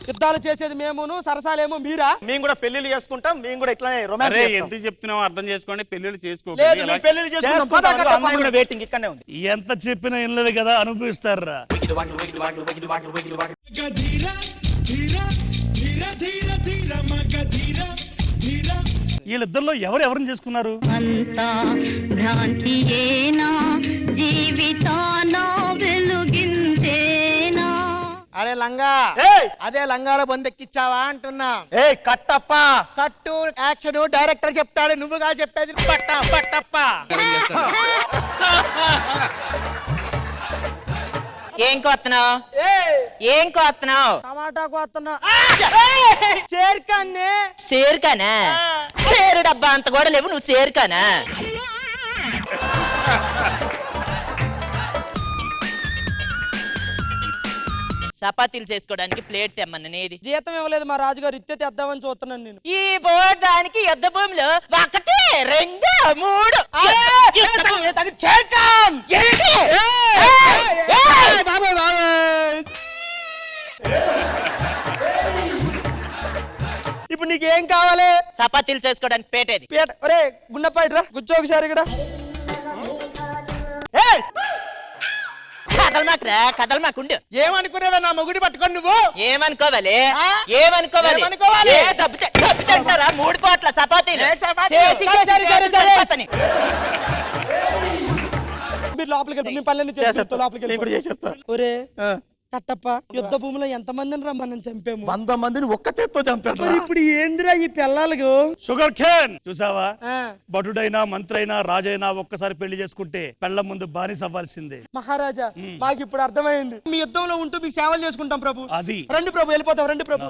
యుద్ధాలు చేసేది మేమును, సరసాలేమో మీరా? మేము కూడా పెళ్లిళ్ళు చేసుకుంటాం, మేము కూడా ఇట్లానే రొమాన్స్ అరే చేస్తాం. ఎందుకు చెప్తున్నావు అర్థం చేసుకోండి. పెళ్లిళ్ళు చేసుకోండి. లేదు, మేము పెళ్లిళ్ళు చేసుకుంటాం. పద, కట్టప్ప. అమ్మాయి కూడా వెయిటింగ్ ఇక్కడనే ఉంది. ఎంత చెప్పినా వినలేదు కదా, అనుభవిస్తారా? వీళ్ళిద్దరిలో ఎవరిని చేసుకున్నారు? అంతా భ్రాంతియేనా, జీవితాన వెలుగిందేనా? అరే లంగా, అదే లంగాలో బొందెక్కిచ్చావా అంటున్నా. ఏ కట్టప్ప, కట్టు యాక్షన్ డైరెక్టర్ చెప్తాడు, నువ్వుగా చెప్పేది పట్టప్ప. ఏం కోస్తున్నావు? ఏం కోస్తున్నావు? టమాటా కోస్తున్నా. చేరుకాన్నే. సేరుకానా? సేరు డబ్బా అంత కూడా లేవు, నువ్వు సేరుకానా? చపాతీలు చేసుకోవడానికి ప్లేట్ తెమ్మనేది. జీతం ఇవ్వలేదు మా రాజుగారు, ఇత్తే తెద్దామని చూస్తున్నాను నేను. ఈ బోర్డు దానికి యుద్ధ భూమిలో 1 2 3 ఇప్పుడు నీకేం కావాలి? చపాతీలు చేసుకోవడానికి పేటేది. ఒరే గుండెపాయిట్రా, కూర్చో ఒకసారి ఇక్కడ. కదలమాకుండు. ఏమనుకునేవా నా మొగుడి పట్టుకొని నువ్వు? ఏమనుకోవాలి? ఏమనుకోవాలి? తప్పుతంటారా 3 కోట్ల చపాతీలు మీరు లోపలికి వెళ్ళి, మీ పనులన్నీ చేసేస్తా. లోపలికి వెళ్ళి చేసేస్తా. ఒరే కట్టప్ప, యుద్ధ భూమిలో ఎంత మందిని రా మనం చంపాము? 100 మందిని ఒక్క చేత్తో చంపాడు. మరి ఇప్పుడు ఏందిరా ఈ పిల్లలకు? షుగర్ ఖాన్ చూసావా? భటుడైనా మంత్రైనా రాజైనా ఒక్కసారి పెళ్లి చేసుకుంటే పెళ్ల ముందు బానిస అవ్వాల్సిందే. మహారాజా, మాకు ఇప్పుడు అర్థమైంది. మీ యుద్ధంలో ఉంటూ మీకు సేవలు చేసుకుంటాం ప్రభు. అది రండి ప్రభు, వెళ్ళిపోతాం. రండి ప్రభు.